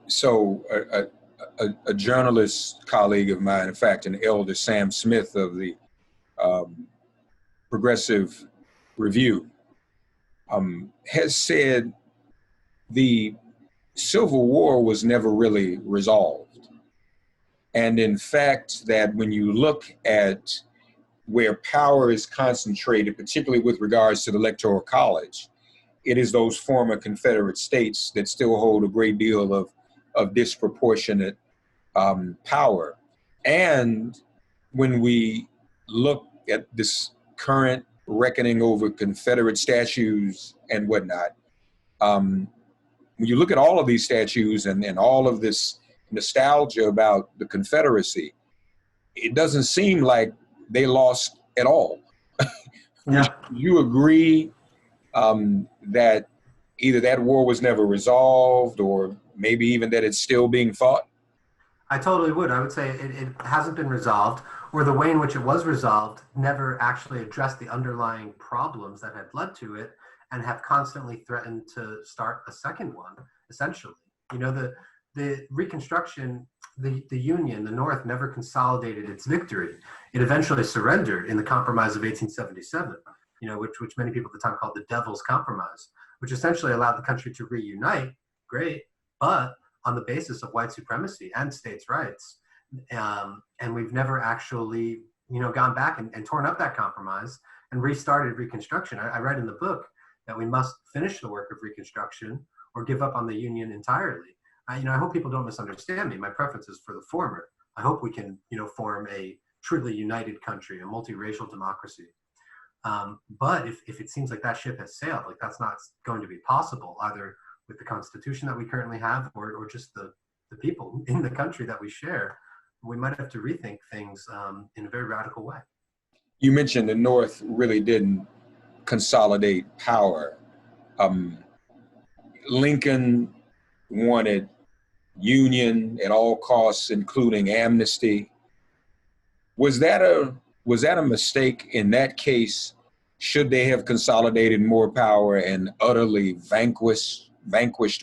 So a journalist colleague of mine, in fact, an elder, Sam Smith of the um, Progressive Review, has said the Civil War was never really resolved. And in fact, that when you look at where power is concentrated, particularly with regards to the Electoral College, it is those former Confederate states that still hold a great deal of disproportionate power. And when we look at this current reckoning over Confederate statues and whatnot, um, when you look at all of these statues and all of this nostalgia about the Confederacy, it doesn't seem like they lost at all. Would Yeah. you agree that either that war was never resolved or maybe even that it's still being fought? I totally would. I would say it hasn't been resolved, or the way in which it was resolved never actually addressed the underlying problems that had led to it and have constantly threatened to start a second one, essentially. You know, the Reconstruction, the Union, the North never consolidated its victory. It eventually surrendered in the Compromise of 1877, you know, which many people at the time called the Devil's Compromise, which essentially allowed the country to reunite. Great, but on the basis of white supremacy and states' rights. And we've never actually, you know, gone back and torn up that compromise and restarted Reconstruction. I write in the book that we must finish the work of Reconstruction or give up on the Union entirely. I hope people don't misunderstand me. My preference is for the former. I hope we can, you know, form a truly united country, a multiracial democracy. But if it seems like that ship has sailed, like that's not going to be possible, either with the Constitution that we currently have or just the people in the country that we share, we might have to rethink things in a very radical way. You mentioned the North really didn't consolidate power. Lincoln wanted union at all costs, including amnesty. Was that a mistake in that case? Should they have consolidated more power and utterly vanquished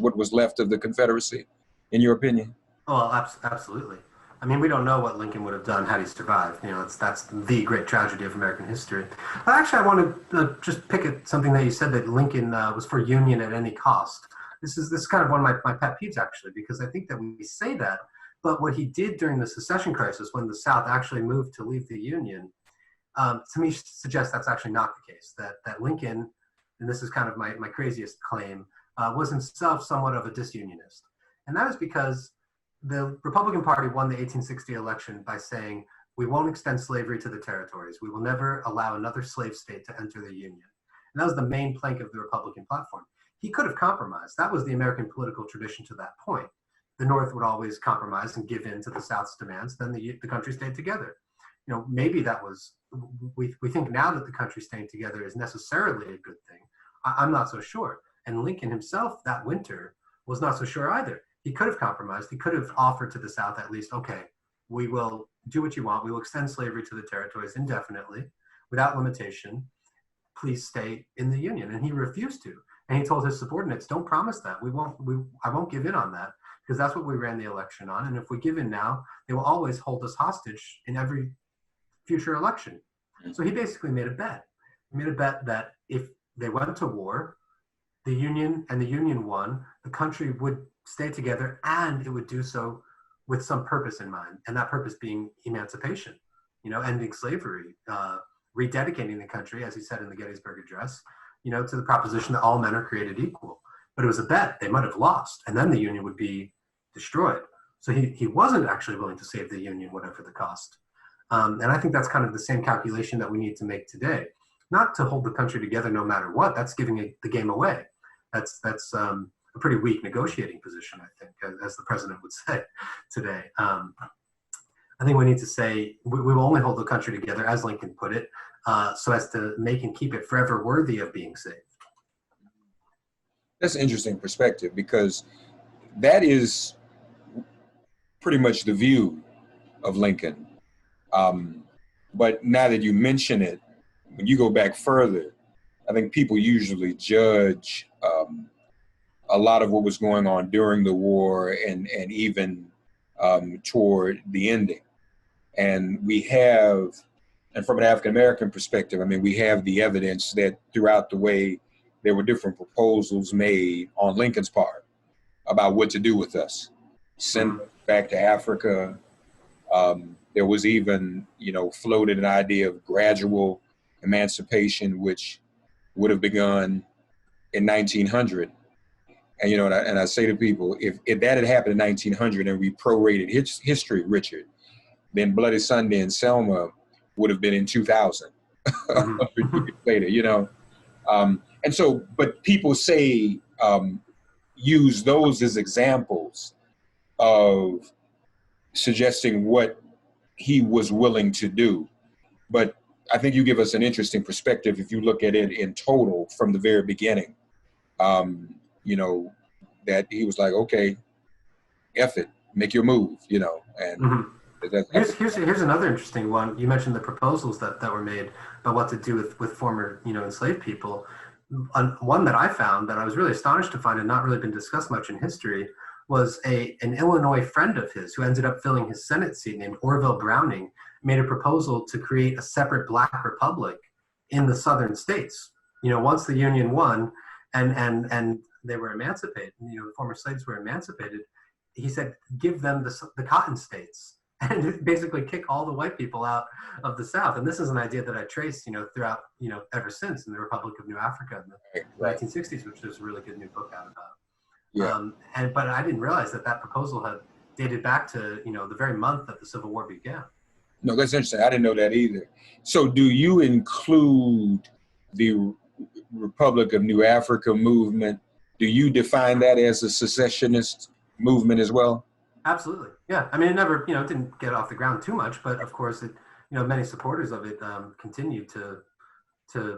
what was left of the Confederacy, in your opinion? Well, absolutely. I mean, we don't know what Lincoln would have done had he survived. You know, that's the great tragedy of American history. But actually, I want to just pick at something that you said, that Lincoln was for union at any cost. This is kind of one of my pet peeves, actually, because I think that we say that, but what he did during the Secession crisis, when the South actually moved to leave the Union, to me suggests that's actually not the case. That Lincoln, and this is kind of my craziest claim, was himself somewhat of a disunionist, and that is because the Republican Party won the 1860 election by saying, we won't extend slavery to the territories. We will never allow another slave state to enter the Union. And that was the main plank of the Republican platform. He could have compromised. That was the American political tradition to that point. The North would always compromise and give in to the South's demands. Then the country stayed together. You know, maybe that was, we think now that the country staying together is necessarily a good thing. I'm not so sure. And Lincoln himself that winter was not so sure either. He could have compromised. He could have offered to the South at least, okay, we will do what you want. We will extend slavery to the territories indefinitely, without limitation. Please stay in the Union. And he refused to. And he told his subordinates, don't promise that. I won't give in on that, because that's what we ran the election on. And if we give in now, they will always hold us hostage in every future election. So he basically made a bet. He made a bet that if they went to war, the Union won, the country would stay together, and it would do so with some purpose in mind, and that purpose being emancipation, you know, ending slavery, rededicating the country, as he said in the Gettysburg Address, you know, to the proposition that all men are created equal. But it was a bet. They might have lost, and then the Union would be destroyed. So he wasn't actually willing to save the Union, whatever the cost. And I think that's kind of the same calculation that we need to make today. Not to hold the country together no matter what. That's giving the game away. That's a pretty weak negotiating position, I think, as the president would say today. I think we need to say we will only hold the country together, as Lincoln put it, so as to make and keep it forever worthy of being saved. That's an interesting perspective, because that is pretty much the view of Lincoln. But now that you mention it, when you go back further, I think people usually judge a lot of what was going on during the war and even toward the ending. And we have, and from an African-American perspective, I mean, we have the evidence that throughout the way there were different proposals made on Lincoln's part about what to do with us. Send us back to Africa. There was even, floated an idea of gradual emancipation, which would have begun in 1900. And, and I say to people, if that had happened in 1900 and we prorated history, Richard, then Bloody Sunday and Selma would have been in 2000, 100 years later, and so, but people say, use those as examples of suggesting what he was willing to do. But I think you give us an interesting perspective if you look at it in total from the very beginning, that he was like, okay, F it, make your move, and Here's another interesting one. You mentioned the proposals that were made about what to do with former, enslaved people. One that I found that I was really astonished to find had not really been discussed much in history was an Illinois friend of his who ended up filling his Senate seat named Orville Browning, made a proposal to create a separate Black republic in the southern states. Once the Union won and they were emancipated, the former slaves were emancipated, he said, give them the cotton states and basically kick all the white people out of the South. And this is an idea that I traced, throughout, ever since in the Republic of New Africa in the 1960s, which there's a really good new book out about. Yeah. But I didn't realize that proposal had dated back to, the very month that the Civil War began. No, that's interesting. I didn't know that either. So do you include the Republic of New Africa movement? Do you define that as a secessionist movement as well? Absolutely. Yeah. I mean, it never, didn't get off the ground too much, but of course, many supporters of it continue to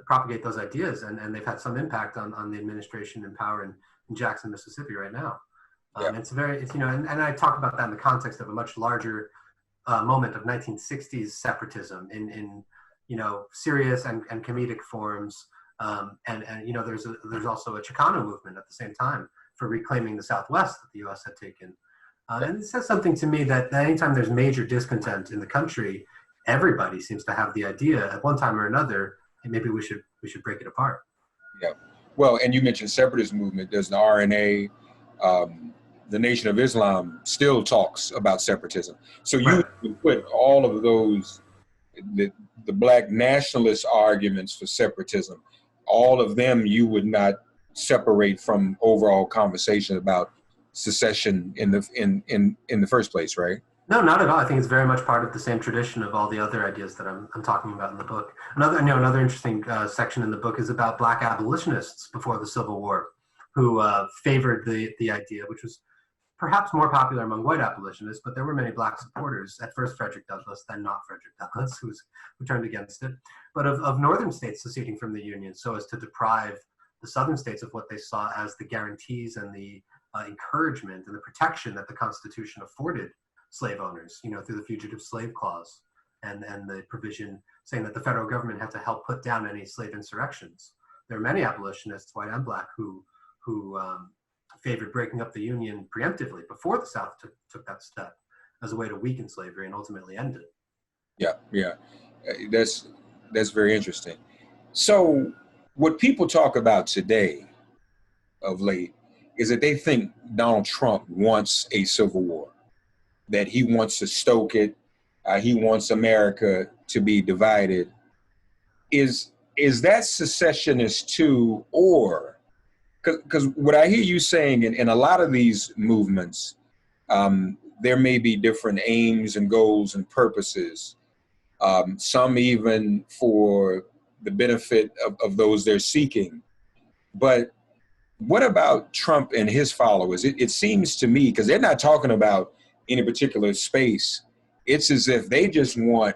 propagate those ideas, and they've had some impact on the administration in power in Jackson, Mississippi right now. It's and I talk about that in the context of a much larger moment of 1960s separatism in serious and comedic forms. There's also a Chicano movement at the same time for reclaiming the Southwest that the U.S. had taken. And it says something to me that anytime there's major discontent in the country, everybody seems to have the idea at one time or another, and maybe we should break it apart. Yeah. Well, and you mentioned separatist movement. There's the RNA. The Nation of Islam still talks about separatism. So you put all of those, the Black nationalist arguments for separatism, all of them you would not separate from overall conversation about secession in the first place, right? No, not at all. I think it's very much part of the same tradition of all the other ideas that I'm talking about in the book. Another interesting section in the book is about Black abolitionists before the Civil War, who favored the idea, which was perhaps more popular among white abolitionists, but there were many Black supporters. At first, Frederick Douglass, then not Frederick Douglass, who turned against it, but of northern states seceding from the Union so as to deprive the southern states of what they saw as the guarantees and the encouragement and the protection that the Constitution afforded slave owners, through the Fugitive Slave Clause and the provision saying that the federal government had to help put down any slave insurrections. There are many abolitionists, white and Black, who favored breaking up the Union preemptively before the South took that step as a way to weaken slavery and ultimately end it. Yeah. That's very interesting. So what people talk about today of late is that they think Donald Trump wants a civil war, that he wants to stoke it. He wants America to be divided. Is that secessionist too, or because what I hear you saying in a lot of these movements, there may be different aims and goals and purposes, some even for the benefit of those they're seeking. But what about Trump and his followers? It seems to me, because they're not talking about any particular space, it's as if they just want,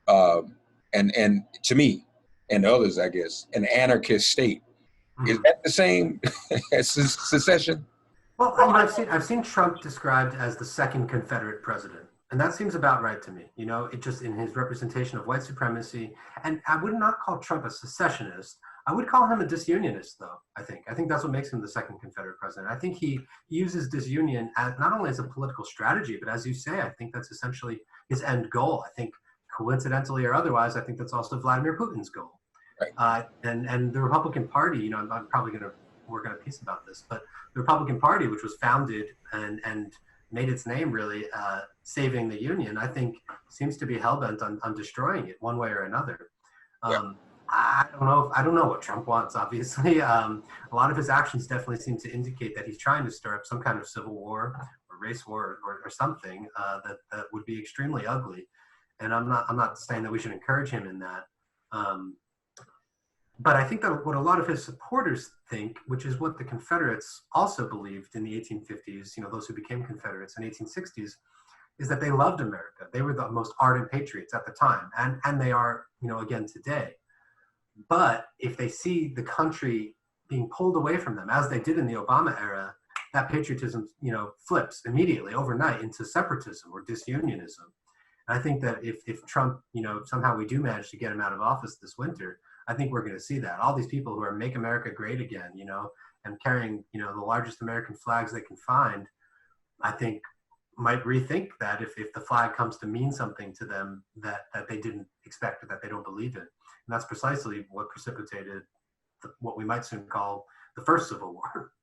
and to me and others, I guess, an anarchist state. Is that the same as secession? Well, I've seen Trump described as the second Confederate president, and that seems about right to me. It just in his representation of white supremacy, and I would not call Trump a secessionist. I would call him a disunionist, though. I think that's what makes him the second Confederate president. I think he uses disunion as, not only as a political strategy, but as you say, I think that's essentially his end goal. I think, coincidentally or otherwise, I think that's also Vladimir Putin's goal. Right. And the Republican Party, you know, I'm probably going to work on a piece about this, but the Republican Party, which was founded and made its name really saving the Union, I think seems to be hellbent on destroying it one way or another. Yeah. I don't know what Trump wants, obviously. A lot of his actions definitely seem to indicate that he's trying to stir up some kind of civil war or race war or something that would be extremely ugly. And I'm not saying that we should encourage him in that. But I think that what a lot of his supporters think, which is what the Confederates also believed in the 1850s, you know, those who became Confederates in the 1860s, is that they loved America. They were the most ardent patriots at the time, and they are, you know, again today. But if they see the country being pulled away from them, as they did in the Obama era, that patriotism, you know, flips immediately overnight into separatism or disunionism. And I think that if Trump, you know, somehow we do manage to get him out of office this winter, I think we're going to see that. All these people who are "Make America Great Again," you know, and carrying, you know, the largest American flags they can find, I think might rethink that if the flag comes to mean something to them that they didn't expect or that they don't believe in. And that's precisely what precipitated what we might soon call the first Civil War.